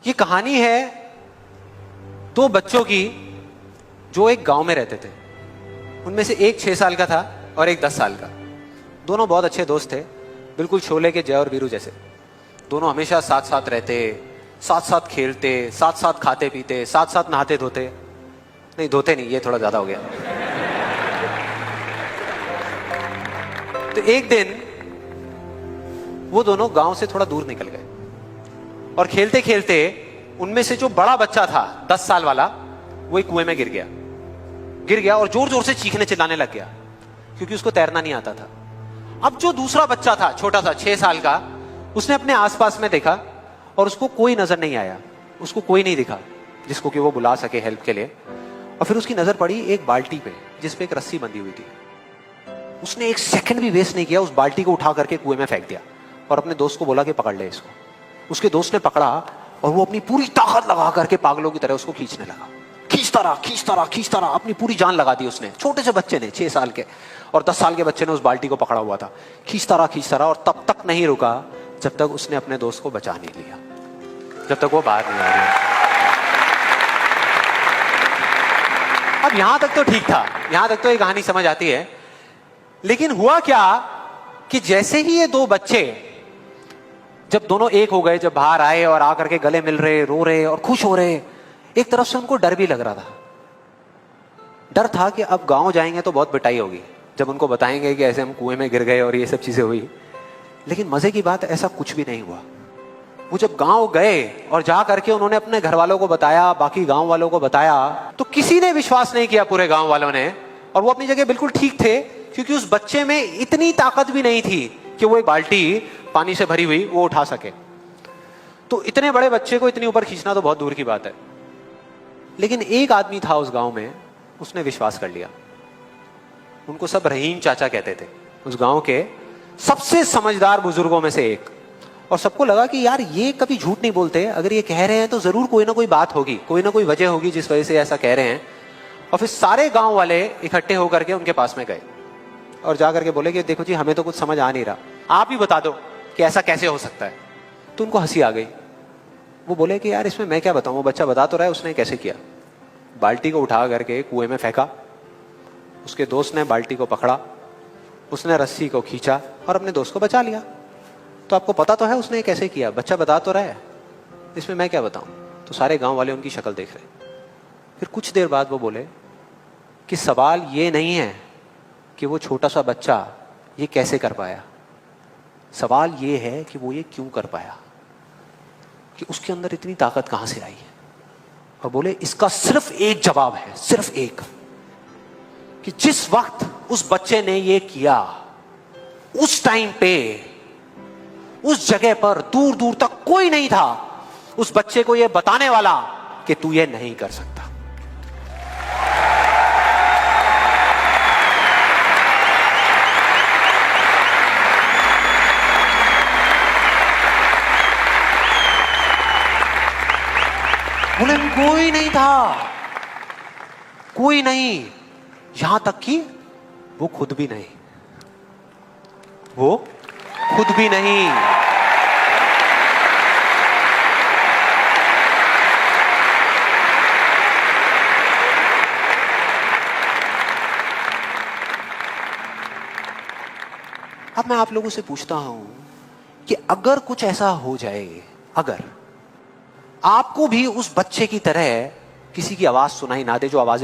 ये कहानी है दो बच्चों की जो एक गांव में रहते थे। उनमें से एक 6 साल का था और एक 10 साल का। दोनों बहुत अच्छे दोस्त थे, बिल्कुल शोले के जय और वीरू जैसे। दोनों हमेशा साथ साथ रहते, साथ साथ खेलते, साथ साथ खाते पीते, साथ साथ नहाते धोते। नहीं, धोते नहीं, ये थोड़ा ज्यादा हो गया। तो एक दिन वो दोनों गांव से थोड़ा दूर निकल गए और खेलते खेलते उनमें से जो बड़ा बच्चा था 10 साल वाला, वो एक कुएं में गिर गया और जोर जोर से चीखने चिल्लाने लग गया क्योंकि उसको तैरना नहीं आता था। अब जो दूसरा बच्चा था, छोटा सा 6 साल का, उसने अपने आसपास में देखा और उसको कोई नजर नहीं आया, उसको कोई नहीं दिखा जिसको कि वो बुला सके हेल्प के लिए। और फिर उसकी नजर पड़ी एक बाल्टी पे जिसपे एक रस्सी बंधी हुई थी। उसने एक सेकंड भी वेस्ट नहीं किया, उस बाल्टी को उठा करके कुएं में फेंक दिया और अपने दोस्त को बोला कि पकड़ ले इसको। उसके दोस्त ने पकड़ा और वो अपनी पूरी ताकत लगा करके पागलों की तरह उसको खींचने लगा। खींचता रहा, अपनी पूरी जान लगा दी उसने। छोटे से बच्चे ने, 6 साल के और 10 साल के बच्चे ने उस बाल्टी को पकड़ा हुआ था। खींचता रहा और तब तक नहीं रुका जब तक उसने अपने दोस्त को बचा नहीं लिया, जब तक वो बाहर नहीं आ गया। अब यहां तक तो ठीक था, यहां तक तो ये कहानी समझ आती है। लेकिन हुआ क्या कि जैसे ही ये दो बच्चे, जब दोनों एक हो गए, जब बाहर आए और आकर के गले मिल रहे, रो रहे और खुश हो रहे, एक तरफ से उनको डर भी लग रहा था। डर था कि अब गांव जाएंगे तो बहुत पिटाई होगी जब उनको बताएंगे कि ऐसे हम कुएं में गिर गए और ये सब चीजें हुई। लेकिन मजे की बात, ऐसा कुछ भी नहीं हुआ। वो जब गांव गए और जा करके उन्होंने अपने घर वालों को बताया, बाकी गांव वालों को बताया, तो किसी ने विश्वास नहीं किया, पूरे गांव वालों ने। और वो अपनी जगह बिल्कुल ठीक थे क्योंकि उस बच्चे में इतनी ताकत भी नहीं थी कि वो एक बाल्टी पानी से भरी हुई वो उठा सके। तो इतने बड़े बच्चे को इतनी ऊपर खींचना तो बहुत दूर की बात है। लेकिन एक आदमी था उस गांव में, उसने विश्वास कर लिया। उनको सब रहीम चाचा कहते थे, उस गांव के सबसे समझदार बुजुर्गों में से एक। और सबको लगा कि यार ये कभी झूठ नहीं बोलते, अगर ये कह रहे हैं तो जरूर कोई ना कोई बात होगी, कोई ना कोई वजह होगी जिस वजह से ऐसा कह रहे हैं। और फिर सारे गांव वाले इकट्ठे होकर के उनके पास में गए और जाकर के बोले कि देखो जी, हमें तो कुछ समझ आ नहीं रहा, आप ही बता दो कि ऐसा कैसे हो सकता है। तो उनको हंसी आ गई। वो बोले कि यार इसमें मैं क्या बताऊं, वो बच्चा बता तो रहा है उसने कैसे किया। बाल्टी को उठा करके कुएं में फेंका, उसके दोस्त ने बाल्टी को पकड़ा, उसने रस्सी को खींचा और अपने दोस्त को बचा लिया। तो आपको पता तो है उसने कैसे किया, बच्चा बता तो रहा है, इसमें मैं क्या बताऊं। तो सारे गांव वाले उनकी शक्ल देख रहे। फिर कुछ देर बाद वो बोले कि सवाल ये नहीं है कि वो छोटा सा बच्चा ये कैसे कर पाया, सवाल ये है कि वो ये क्यों कर पाया, कि उसके अंदर इतनी ताकत कहां से आई है। और बोले इसका सिर्फ एक जवाब है, सिर्फ एक, कि जिस वक्त उस बच्चे ने ये किया, उस टाइम पे उस जगह पर दूर दूर तक कोई नहीं था उस बच्चे को ये बताने वाला कि तू ये नहीं कर सकता। बोले कोई नहीं था, कोई नहीं, यहां तक कि वो खुद भी नहीं, वो खुद भी नहीं। अब मैं आप लोगों से पूछता हूं कि अगर कुछ ऐसा हो जाए, अगर आपको भी उस बच्चे की तरह किसी की आवाज सुनाई ना दे जो आवाज